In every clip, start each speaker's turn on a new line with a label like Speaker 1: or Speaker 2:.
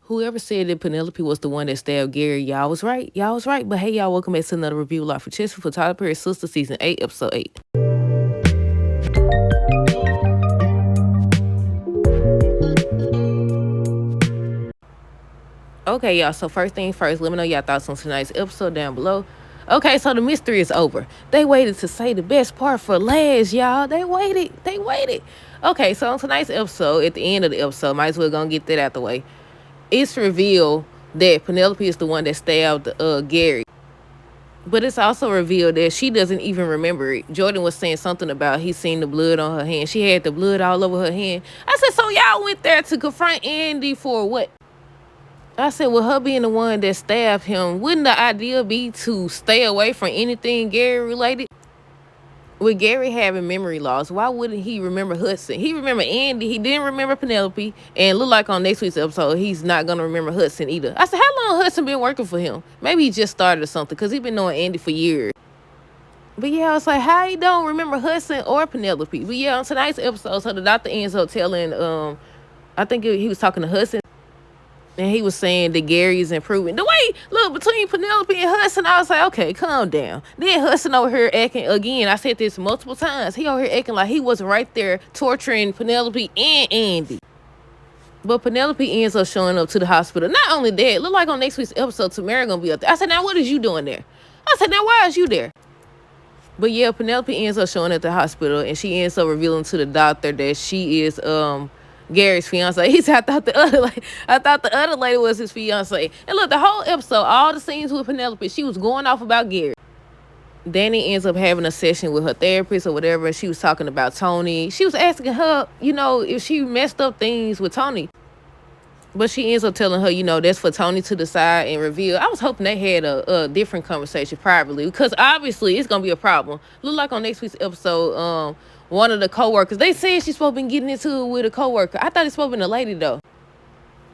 Speaker 1: Whoever said that Penelope was the one that stabbed Gary, y'all was right. Y'all was right. But hey, y'all, welcome back to another review of Life for Chess for Tyler Perry Sistas Season 8, Episode 8. Okay, y'all, so first thing first, let me know y'all thoughts on tonight's episode down below. Okay, so the mystery is over. They waited to say the best part for last, y'all. They waited. Okay, so on tonight's episode, at the end of the episode, might as well gonna get that out the way. It's revealed that Penelope is the one that stabbed Gary. But it's also revealed that she doesn't even remember it. Jordan was saying something about he seen the blood on her hand. She had the blood all over her hand. I said, so y'all went there to confront Andy for what? I said, well, her being the one that stabbed him, wouldn't the idea be to stay away from anything Gary related? With Gary having memory loss, why wouldn't he remember Hudson? He remembered Andy. He didn't remember Penelope. And look like on next week's episode, he's not going to remember Hudson either. I said, how long Hudson been working for him? Maybe he just started or something because he been knowing Andy for years. But yeah, I was like, how he don't remember Hudson or Penelope? But yeah, on tonight's episode, so the doctor ends up telling, I think he was talking to Hudson. And he was saying that Gary is improving. The way, look, between Penelope and Hudson, I was like, okay, calm down. Then Hudson over here acting, again, I said this multiple times, he over here acting like he wasn't right there torturing Penelope and Andy. But Penelope ends up showing up to the hospital. Not only that, look like on next week's episode, Tamara gonna be up there. I said, now what is you doing there? I said, now why is you there? But yeah, Penelope ends up showing up at the hospital, and she ends up revealing to the doctor that she is, Gary's fiance. He said, I thought the other lady was his fiance. And look, the whole episode, all the scenes with Penelope, she was going off about Gary. Danny ends up having a session with her therapist or whatever. She was talking about Tony. She was asking her, if she messed up things with Tony. But she ends up telling her, that's for Tony to decide and reveal. I was hoping they had a different conversation privately, because obviously it's going to be a problem. Look like on next week's episode, one of the co-workers, they said she's supposed to be getting into it with a co-worker. I thought it's supposed to be a lady, though.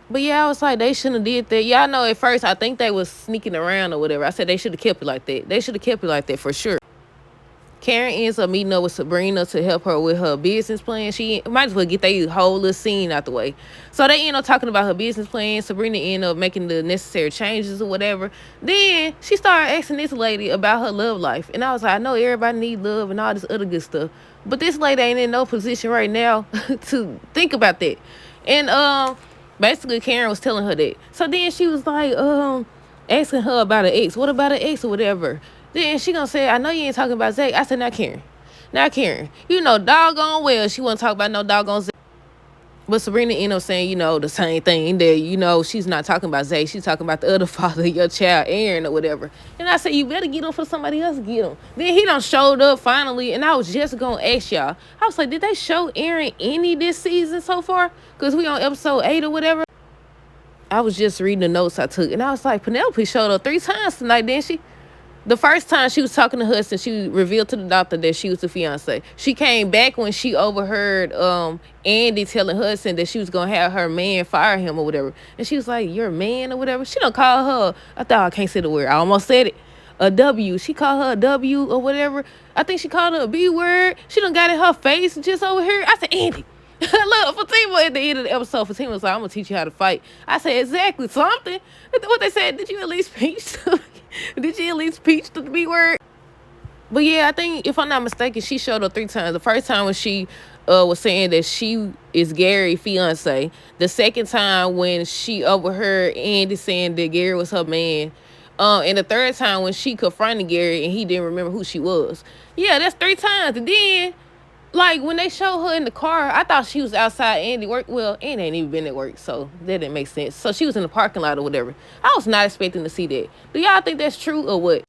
Speaker 1: But yeah, I was like, they shouldn't have did that. Y'all know at first, I think they was sneaking around or whatever. I said they should have kept it like that. They should have kept it like that for sure. Karen ends up meeting up with Sabrina to help her with her business plan. She might as well get that whole little scene out the way. So they end up talking about her business plan. Sabrina end up making the necessary changes or whatever. Then she started asking this lady about her love life. And I was like, I know everybody needs love and all this other good stuff, but this lady ain't in no position right now to think about that. And basically Karen was telling her that. So then she was like, asking her about an ex. What about an ex or whatever? Then she gonna say, I know you ain't talking about Zach. I said, not Karen. Doggone well, she wasn't talking about no doggone Zach. But Sabrina ended up saying, the same thing, that, she's not talking about Zach. She's talking about the other father of your child, Aaron, or whatever. And I said, you better get him for somebody else to get him. Then he done showed up finally, and I was just gonna ask y'all. I was like, did they show Aaron any this season so far? Because we on episode 8 or whatever. I was just reading the notes I took, and I was like, Penelope showed up 3 times tonight, didn't she? The first time she was talking to Hudson, she revealed to the doctor that she was the fiance. She came back when she overheard Andy telling Hudson that she was going to have her man fire him or whatever. And she was like, your man or whatever. She done call her, I can't say the word. I almost said it. A W. She called her a W or whatever. I think she called her a B word. She done got in her face just over here. I said, Andy. Look, Fatima at the end of the episode, Fatima was like, I'm going to teach you how to fight. I said, exactly, something. What they said, did you at least peach? Did you at least peach the B word? But yeah, I think, if I'm not mistaken, she showed up 3 times. The first time when she was saying that she is Gary's fiance. The second time when she overheard Andy saying that Gary was her man. And the third time when she confronted Gary and he didn't remember who she was. Yeah, that's 3 times. And then, like, when they showed her in the car, I thought she was outside Andy work. Well, Andy ain't even been at work, so that didn't make sense. So she was in the parking lot or whatever. I was not expecting to see that. Do y'all think that's true or what?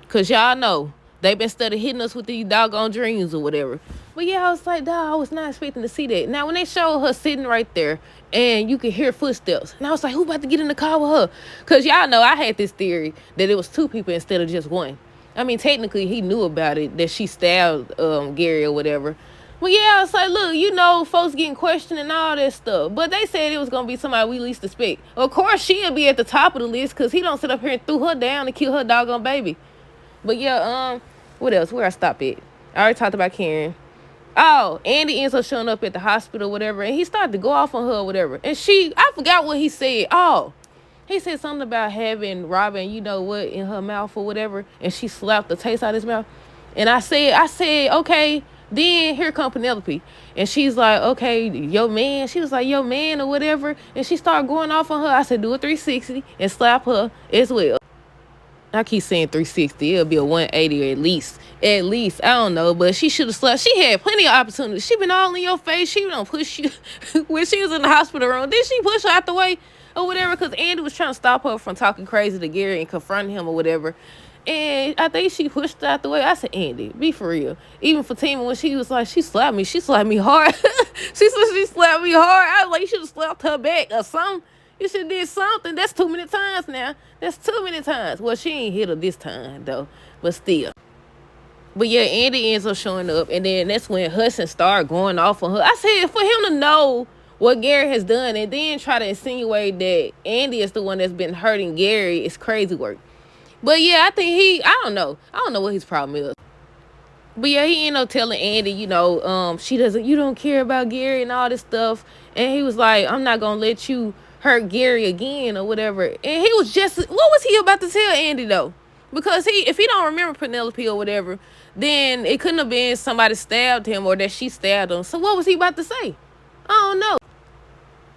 Speaker 1: Because y'all know they've been studying hitting us with these doggone dreams or whatever. But yeah, I was like, dog, I was not expecting to see that. Now, when they showed her sitting right there and you could hear footsteps, and I was like, who about to get in the car with her? Because y'all know I had this theory that it was 2 people instead of just one. I mean, technically, he knew about it, that she stabbed Gary or whatever. Well, yeah, I was like, look, folks getting questioned and all that stuff. But they said it was going to be somebody we least expect. Of course, she'll be at the top of the list because he don't sit up here and threw her down and kill her doggone baby. But yeah, what else? Where I stop at? I already talked about Karen. Oh, Andy ends up showing up at the hospital, whatever, and he started to go off on her, or whatever. And I forgot what he said. Oh, he said something about having Robin, you know what, in her mouth or whatever, and she slapped the taste out of his mouth. And I said, okay. Then here come Penelope, and she's like, okay, yo man. She was like, yo man or whatever, and she started going off on her. I said, do a 360 and slap her as well. I keep saying 360. It'll be a 180 at least. At least. I don't know. But she should have slept. She had plenty of opportunities. She been all in your face. She don't push you. When she was in the hospital room, did she push her out the way or whatever? Because Andy was trying to stop her from talking crazy to Gary and confronting him or whatever. And I think she pushed her out the way. I said, Andy, be for real. Even Fatima, when she was like, she slapped me hard. She said she slapped me hard. I was like, you should have slapped her back or something. You should have did something. That's too many times now. That's too many times. Well, she ain't hit her this time, though. But still. But yeah, Andy ends up showing up. And then that's when Hudson started going off on her. I said, for him to know what Gary has done and then try to insinuate that Andy is the one that's been hurting Gary is crazy work. But yeah, I think I don't know. I don't know what his problem is. But yeah, he ended up telling Andy, you don't care about Gary and all this stuff. And he was like, I'm not going to let you hurt Gary again or whatever. And he was what was he about to tell Andy though? Because if he don't remember Penelope or whatever, then it couldn't have been somebody stabbed him or that she stabbed him. So what was he about to say? I don't know.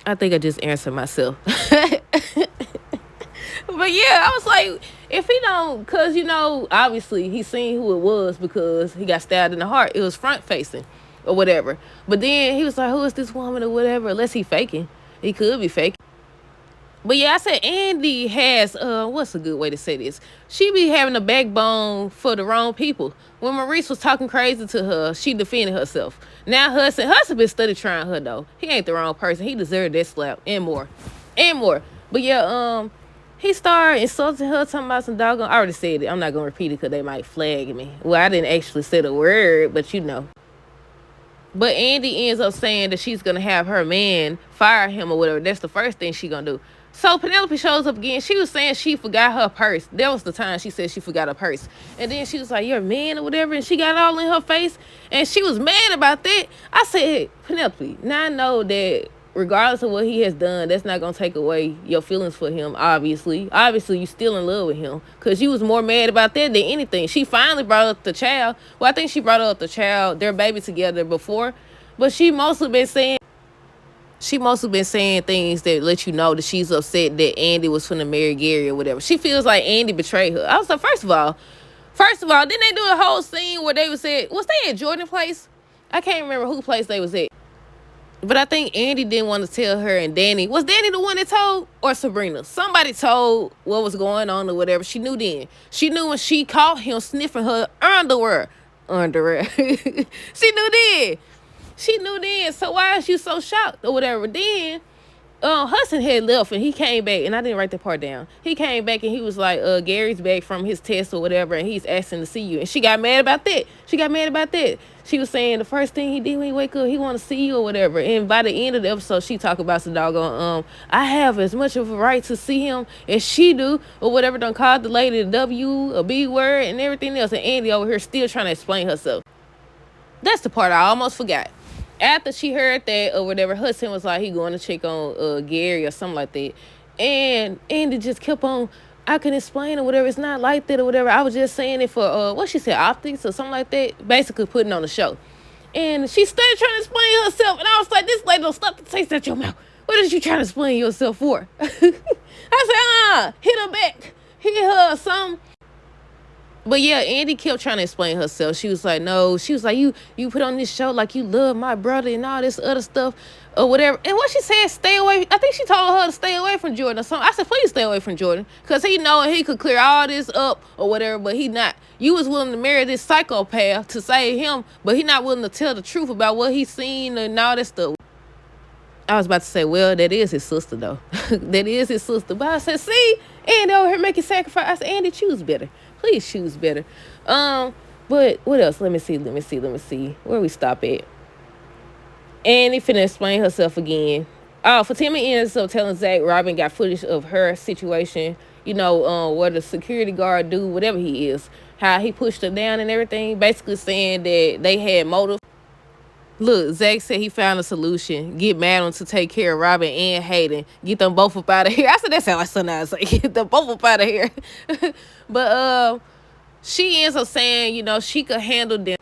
Speaker 1: I think I just answered myself. But yeah, I was like, if he don't, because, obviously he seen who it was because he got stabbed in the heart. It was front facing or whatever. But then he was like, who is this woman or whatever? Unless he faking. He could be faking. But yeah, I said Andy has, what's a good way to say this? She be having a backbone for the wrong people. When Maurice was talking crazy to her, she defended herself. Now Hudson been study trying her though. He ain't the wrong person. He deserved that slap and more. And more. But yeah, he started insulting her, talking about some doggone. I already said it. I'm not going to repeat it because they might flag me. Well, I didn't actually say the word, but you know. But Andy ends up saying that she's going to have her man fire him or whatever. That's the first thing she going to do. So Penelope shows up again. She was saying she forgot her purse. That was the time she said she forgot her purse. And then she was like, you're a man or whatever. And she got all in her face. And she was mad about that. I said, Penelope, now I know that regardless of what he has done, that's not going to take away your feelings for him, obviously. Obviously, you still in love with him because you was more mad about that than anything. She finally brought up the child. Well, I think she brought up the child, their baby together before. But she mostly been saying things that let you know that she's upset that Andy was finna marry Gary or whatever. She feels like Andy betrayed her. I was like, first of all, didn't they do a whole scene where they was they at Jordan Place? I can't remember who place they was at. But I think Andy didn't want to tell her and Danny. Was Danny the one that told? Or Sabrina? Somebody told what was going on or whatever. She knew then. She knew when she caught him sniffing her underwear. She knew then. So why is you so shocked or whatever? Then Hudson had left and he came back, and I didn't write that part down. He came back and he was like, Gary's back from his test or whatever, and he's asking to see you. And she got mad about that. She was saying the first thing he did when he wake up, he want to see you or whatever. And by the end of the episode, she talk about some doggone, I have as much of a right to see him as she do or whatever. Done called the lady the W, a B word, and everything else. And Andy over here still trying to explain herself. That's the part I almost forgot. After she heard that or whatever, Hudson was like, he going to check on Gary or something like that. And Andy just kept on, I can explain or whatever. It's not like that or whatever. I was just saying it for, what she said, optics or something like that. Basically putting on the show. And she started trying to explain herself. And I was like, this lady don't stop the taste out your mouth. What is you trying to explain yourself for? I said, hit her back. Hit her or something. But yeah, Andy kept trying to explain herself. She was like, no. She was like, you put on this show like you love my brother and all this other stuff or whatever. And what she said, stay away. I think she told her to stay away from Jordan or something. I said, please stay away from Jordan. Because he knowing he could clear all this up or whatever, but he not. You was willing to marry this psychopath to save him, but he not willing to tell the truth about what he's seen and all that stuff. I was about to say, well, that is his sister, though. That is his sister. But I said, see, Andy over here making sacrifice. I said, Andy, choose better. Please choose better. But what else? Let me see. Where we stop at? Andy finna explain herself again. Oh, Fatima ends up telling Zach Robin got footage of her situation. Where the security guard do, whatever he is. How he pushed her down and everything. Basically saying that they had motive. Look, Zach said he found a solution. Get Madeline to take care of Robin and Hayden. Get them both up out of here. I said that sounds like something I was like, get them both up out of here. But she ends up saying, she could handle them.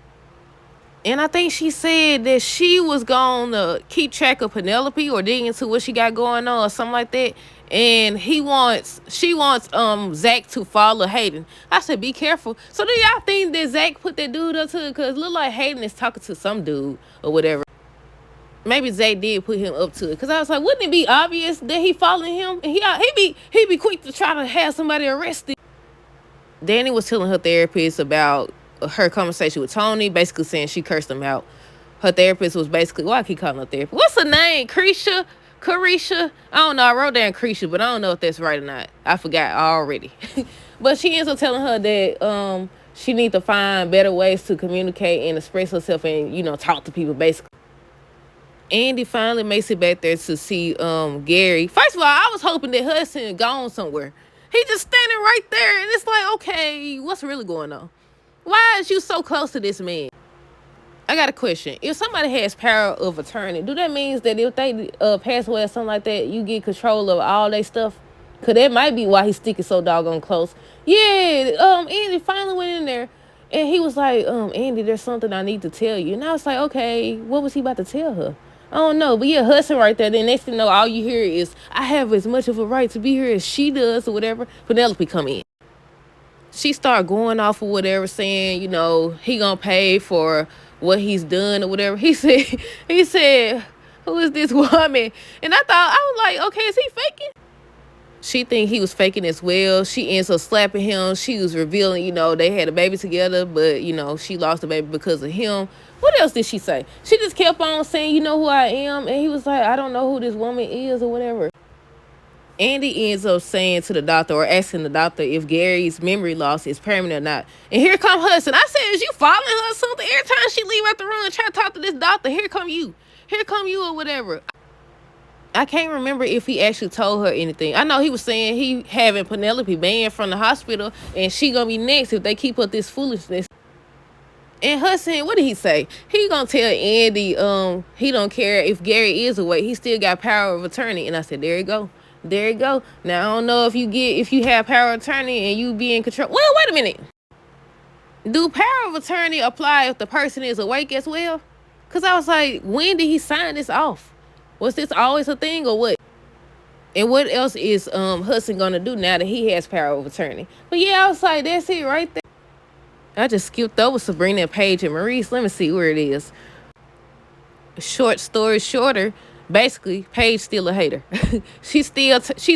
Speaker 1: And I think she said that she was going to keep track of Penelope or dig into what she got going on or something like that. And she wants Zach to follow Hayden. I said, be careful. So do y'all think that Zach put that dude up to it? Because it look like Hayden is talking to some dude or whatever. Maybe Zach did put him up to it. Because I was like, wouldn't it be obvious that he following him? And he be quick to try to have somebody arrested. Danny was telling her therapist about her conversation with Tony, basically saying she cursed him out. Her therapist was basically, why I keep calling her therapist? What's her name? Carisha? I don't know. I wrote down Carisha, but I don't know if that's right or not. I forgot already. But she ends up telling her that she needs to find better ways to communicate and express herself and, talk to people, basically. Andy finally makes it back there to see Gary. First of all, I was hoping that Hudson had gone somewhere. He just standing right there, and it's like, okay, what's really going on? Why is you so close to this man? I got a question. If somebody has power of attorney, do that mean that if they pass away or something like that, you get control of all their stuff? Because that might be why he's sticking so doggone close. Yeah, Andy finally went in there, and he was like, Andy, there's something I need to tell you. And I was like, okay, what was he about to tell her? I don't know. But yeah, Hudson right there. Then next thing you know, all you hear is, I have as much of a right to be here as she does or whatever. Penelope come in. She started going off or whatever, saying, he gonna pay for what he's done or whatever. He said, who is this woman? And I was like, okay, is he faking? She think he was faking as well. She ends up slapping him. She was revealing, they had a baby together, but, she lost the baby because of him. What else did she say? She just kept on saying, you know who I am? And he was like, I don't know who this woman is or whatever. Andy ends up saying to the doctor or asking the doctor if Gary's memory loss is permanent or not. And here come Hudson. I said, is you following her or something? Every time she leave out the room and try to talk to this doctor, here come you or whatever. I can't remember if he actually told her anything. I know he was saying he having Penelope banned from the hospital and she gonna be next if they keep up this foolishness. And Hudson, what did he say? He gonna tell Andy he don't care if Gary is awake. He still got power of attorney. And I said, there you go. Now, I don't know if you have power of attorney and you be in control. Well, wait a minute. Do power of attorney apply if the person is awake as well? Because I was like, when did he sign this off? Was this always a thing or what? And what else is Hudson going to do now that he has power of attorney? But yeah, I was like, that's it right there. I just skipped over Sabrina, Paige, and Maurice. Let me see where it is. Short story shorter. Basically, Paige still a hater. She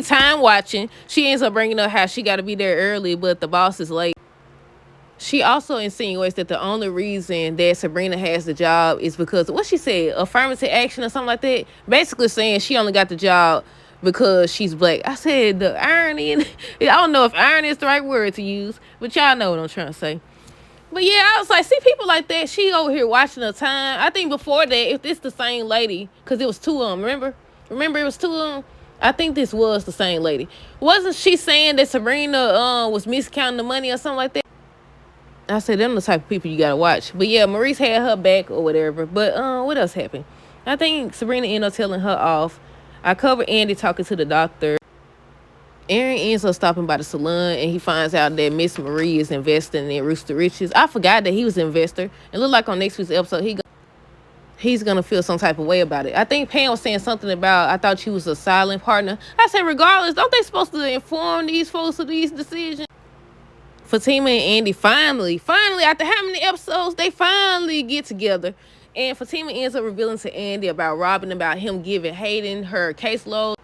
Speaker 1: time watching. She ends up bringing up how she got to be there early, but the boss is late. She also insinuates that the only reason that Sabrina has the job is because, what she said, affirmative action or something like that. Basically saying she only got the job because she's black. I said the irony, and I don't know if irony is the right word to use, but y'all know what I'm trying to say. But yeah, I was like, see, people like that, she over here watching her time. I think before that, if this the same lady, because it was two of them, remember it was two of them? I think this was the same lady. Wasn't she saying that Sabrina was miscounting the money or something like that? I said, them the type of people you gotta watch. But yeah, Maurice had her back or whatever. But what else happened? I think Sabrina ended up telling her off. I covered Andy talking to the doctor. Aaron ends up stopping by the salon, and he finds out that Miss Marie is investing in Rooster Riches. I forgot that he was an investor. It looked like on next week's episode, he's going to feel some type of way about it. I think Pam was saying something about, I thought she was a silent partner. I said, regardless, don't they supposed to inform these folks of these decisions? Fatima and Andy finally, after how many episodes, they finally get together. And Fatima ends up revealing to Andy about Robin, about him giving Hayden her caseload.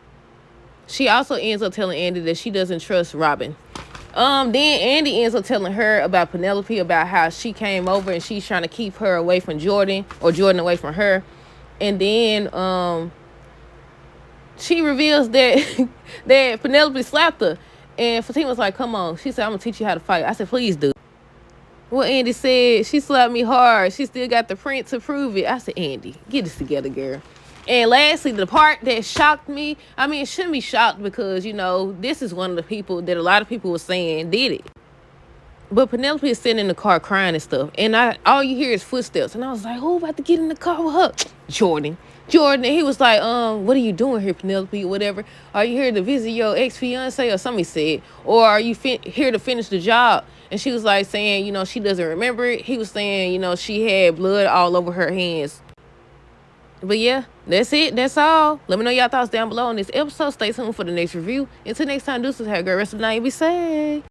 Speaker 1: She also ends up telling Andy that she doesn't trust Robin. Then Andy ends up telling her about Penelope, about how she came over and she's trying to keep her away from Jordan, or Jordan away from her. And then she reveals that that Penelope slapped her. And Fatima's like, come on. She said, I'm going to teach you how to fight. I said, please do. Well, Andy said, she slapped me hard. She still got the print to prove it. I said, Andy, get this together, girl. And lastly, the part that shocked me, I mean, it shouldn't be shocked because, this is one of the people that a lot of people were saying did it. But Penelope is sitting in the car crying and stuff. And all you hear is footsteps. And I was like, who about to get in the car with her? Jordan. And he was like, what are you doing here, Penelope, or whatever? Are you here to visit your ex-fiance, or somebody said? Or are you here to finish the job? And she was like saying, she doesn't remember it. He was saying, she had blood all over her hands. But yeah, that's it. That's all. Let me know y'all thoughts down below on this episode. Stay tuned for the next review. Until next time, deuces. Have a great rest of the night. Be safe.